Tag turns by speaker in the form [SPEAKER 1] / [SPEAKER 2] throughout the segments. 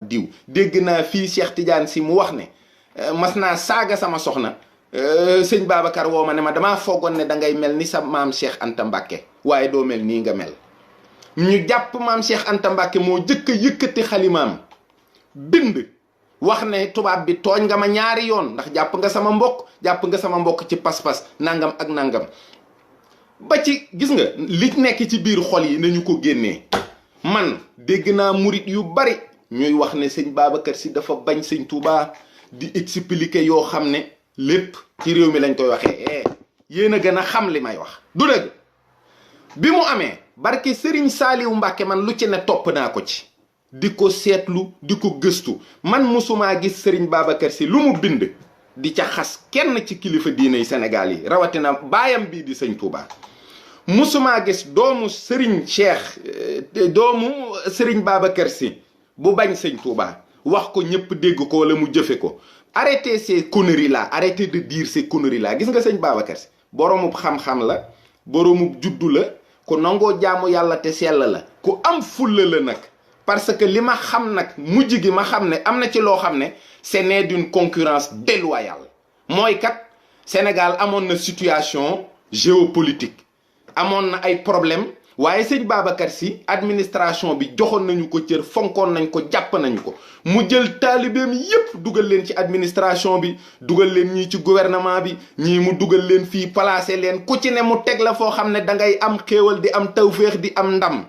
[SPEAKER 1] diw dégg naa fii Cheikh Tidiane si mu wax ne mas naa saaga sama soxna sëñ Babacar woo ma ne ma damaa foogoon ne da ngay mel ni sa maam Cheikh Anta Mbacke waaye doo mel nii nga mel. ñu jàpp maam Cheikh Anta Mbacke moo jëkk a yëkkati xalimaam bind wax ne tubaab bi tooñ nga ma ñaari yoon ndax jàpp nga sama mbokk ci pas-pas nangam ak nangam. ba ci gis nga li nekk ci biir xol yi nañu ko génnee man dégg naa murit yu bari ñuy wax ne sëñ Babacar si dafa bañ sëñ Touba di expliquer yoo xam ne lépp ci réew mi lañ koy waxee yéen a gën a xam li may wax du dëgg bi mu amee barke Serigne Saliou Mbacke man lu ci ne topp naa ko ci di ko seetlu di ko gëstu man musumaa gis Serigne Babacar si lu mu bind di ca xas kenn ci kilifa diine yi Sénégal yi rawatina baayam bii di sëñ Touba musumaa gis doomu Serigne Cheikh doomu Serigne Babacar si bu bañ sëñ Touba wax ko ñëpp dégg ko wala mu jëfe ko arrêtez ces conneries là arrêtez de dire ces conneries là gis nga sëñ Babacar si boroomu xam-xam la boroomu juddu la ku nangoo jaamu yàlla te sell la ku am fulla la nag parce que li ma xam nag mujj gi ma xam ne am na ci loo xam ne c'est né d'une concurrence déloyale mooy kat Sénégal amoon na situation géopolitique amoon na ay problème waaye sëñ Babacar si administration bi joxoon nañu ko cër fonkoon nañ ko jàpp nañu ko mu jël taalibeem yépp dugal leen ci administration bi dugal leen ñii ci gouvernement bi ñii mu dugal leen fii placé leen ku ci ne mu teg la foo xam ne da ngay am xéewal di am tawféex di am ndam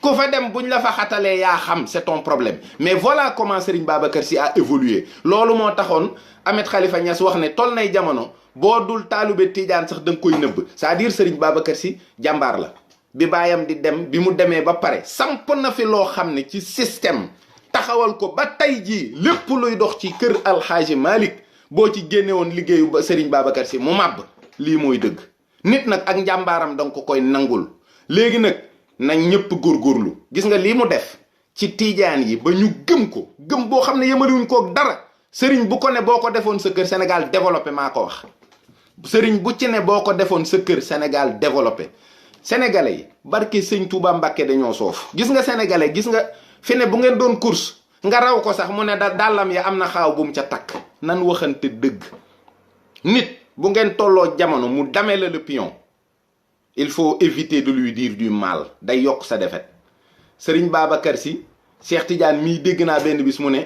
[SPEAKER 1] ku fa dem buñ la fa xatalee yaa xam c'est ton problème mais voilà comment Serigne Babacar Sy a évolué loolu moo taxoon Ahmed Khalifa Niass wax ne toll nay jamono boo dul taalube Tidiane sax da nga koy nëbb c'est-à-dire Serigne Babacar Sy jàmbaar la bi baayam di dem bi mu demee ba pare samp na fi loo xam ne ci système taxawal ko ba tey jii lépp luy dox ci kër Alxaaji Malick boo ci génne woon liggéeyu ba Serigne Babacar Sy mu màbb lii mooy dëgg nit nag ak njàmbaaram danga ko koy nangul léegi nag nañ ñëpp góorgóorlu gis nga lii mu def ci tiijaan yi ba ñu gëm ko gëm boo xam ne yemaliwuñ koog dara sëriñ bu ko ne boo ko defoon sa kër Sénégal développé maa ko wax sëriñ bu ci ne boo ko defoon sa kër Sénégal développé sénégalais yi barke sëñ Touba Mbàkke dañoo soof gis nga sénégalais gis nga fi ne bu ngeen doon course nga raw ko sax mu ne dàllam ya am na xaaw bu mu ca takk nan waxante dëgg nit bu ngeen tolloo jamono mu damee la le pion il faut éviter de lui dire du mal day yokk sa defet Serigne Babacar Sy Cheikh Tidiane mii dégg naa benn bis mu ne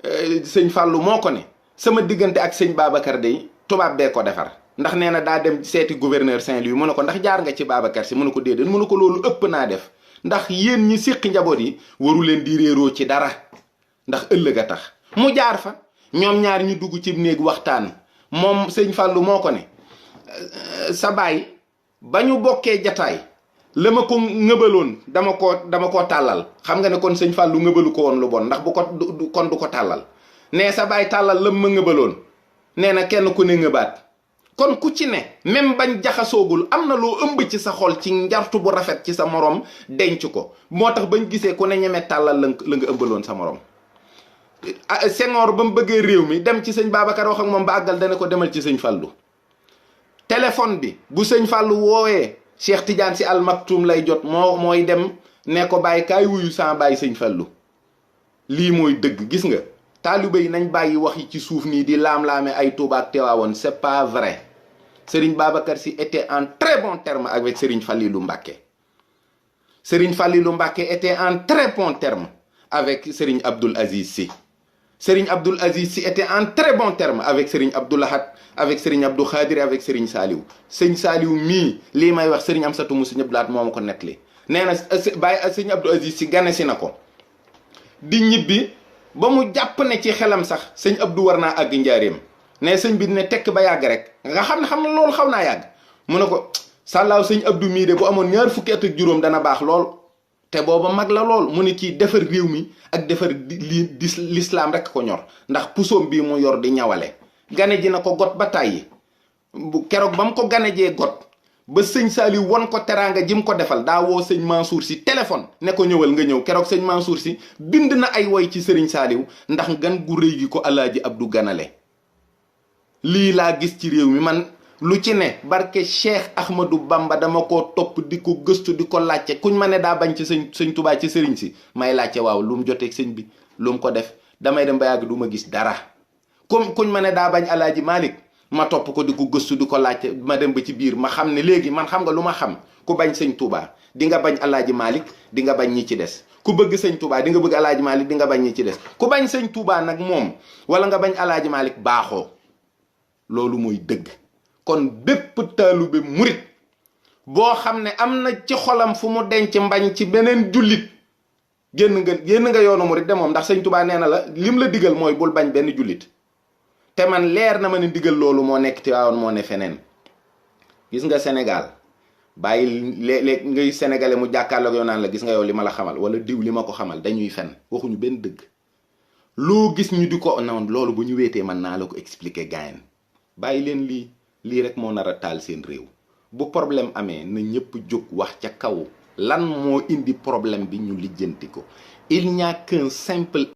[SPEAKER 1] sëñ Fallou moo ko ne sama diggante ak sëñ Babacar day tubaab bee ko defar ndax nee na daa dem seeti gouverneur Saint-Louis mu ne ko ndax jaar nga ci Babacar Sy mu ne ko déedéet mu ne ko loolu ëpp naa def ndax yéen ñi séqi njaboot yi waru leen di réeroo ci dara ndax ëllëg a tax mu jaar fa ñoom ñaar ñu dugg ci néeg waxtaan moom sëñ Fallou moo ko ne sa baay ba ñu bokkee jataay la ma ko ngëbaloon dama koo tàllal xam nga ne kon sëñ Fallou ngëbalu ko woon lu bon ndax bu ko kon du ko tàllal nee sa baay tàllal la ma ngëbaloon nee na kenn ku ne ngëbaat kon ku ci ne même bañ jaxasoogul am na loo ëmb ci sa xol ci njartu bu rafet ci sa morom denc ko moo tax bañ gisee ku ne ñeme tàllal la nga ëmbaloon sa morom Senghor ba mu bëggee réew mi dem ci sëñ Babacar wax ak moom ba àggal dana ko demal ci sëñ Fallou téléphone bi bu sëñ Fallou woowee Cheikh Tidiane Sy Al Maktoum lay jot mooy dem ne ko bàyyi kaay wuyu sans bàyyi sëñ Fallou lii mooy dëgg gis nga taalibe yi nañ bàyyi wax yi ci suuf nii di laam-laame ay Touba ak Tivaouane c'est pas vrai Serigne Babacar Sy était en très bon terme avec Serigne Fallilou Mbacké Serigne Fallilou Mbacké était en très bon terme avec Serigne Abdoul Aziz Sy Serigne Abdoul Aziz Sy était en très bon terme avec Serigne Abdou Lahad avec Serigne Abdou Khadir avec Serigne Saliou sëñ Saliou mii lii may wax Serigne Amsatou Moussa ñëpp laat moo ma ko nettali nee na bàyyi Serigne Abdou Aziz Sy gane si na ko di ñibbi ba mu jàpp ne ci xelam sax sëñ Abdou war naa àgg njaareem ne sëñ bi ne tekk ba yàgg rek nga xam ne loolu xaw naa yàgg mu ne ko sàllaaw sëñ Abdou mii de bu amoon ñaar fukki at ak juróom dana baax lool te booba mag la lool mu ne kii defar réew mi ak defar l'islam rek ko ñor ndax pusoom bii mu yor di ñawale gane ji na ko got ba tàyyi bu keroog ba mu ko gane jee got ba sëñ Saliou won ko teraanga ji mu ko defal daa woo sëñ Mansour Sy téléphone ne ko ñëwal nga ñëw keroog sëñ Mansour Sy bind na ay woy ci sëriñ Saliou ndax gan gu rëy gi ko alaaji Abdou ganale lii laa gis ci réew mi man lu ci ne barke Cheikh Ahmadou Bamba dama ko topp di ko gëstu di ko laajte kuñ ma ne daa bañ ci sëñ Touba ci sëriñ si may laajte waaw lu mu joteeg sëñ bi lu mu ko def damay dem ba yàgg du ma gis dara comme kuñ ma ne daa bañ alaaji Malick ma topp ko di ko gëstu di ko laajte ma dem ba ci biir ma xam ne léegi man xam nga lu ma xam ku bañ sëñ Touba di nga bañ alaaji Malick di nga bañ ñi ci des ku bëgg sëñ Touba di nga bëgg alaaji Malick di nga bañ ñi ci des ku bañ sëñ Touba nag moom wala nga bañ alaaji Malick baaxoo loolu mooy dëgg. kon bépp taalibe murit boo xam ne am na ci xolam fu mu denc mbañ ci beneen jullit génn nga yoonu murit de moom ndax sëñ Touba nee na la lim la digal mooy bul bañ benn jullit te man leer na ma ne digal loolu moo nekk Tiwaawan moo ne feneen. gis nga Sénégal bàyyi léeg-léeg ngay sénégalais mu jàkkaarloog yow naan la gis nga yow li ma la xamal wala diw li ma ko xamal dañuy fen waxuñu benn dëgg loo gis ñu di ko noonu loolu bu ñu wéetee man naa la ko expliquer gayen bàyyi leen lii rek moo nar a taal seen réew bu problème amee na ñëpp jóg wax ca kaw lan moo indi problème bi ñu lijjanti ko il n'y a qu'un simple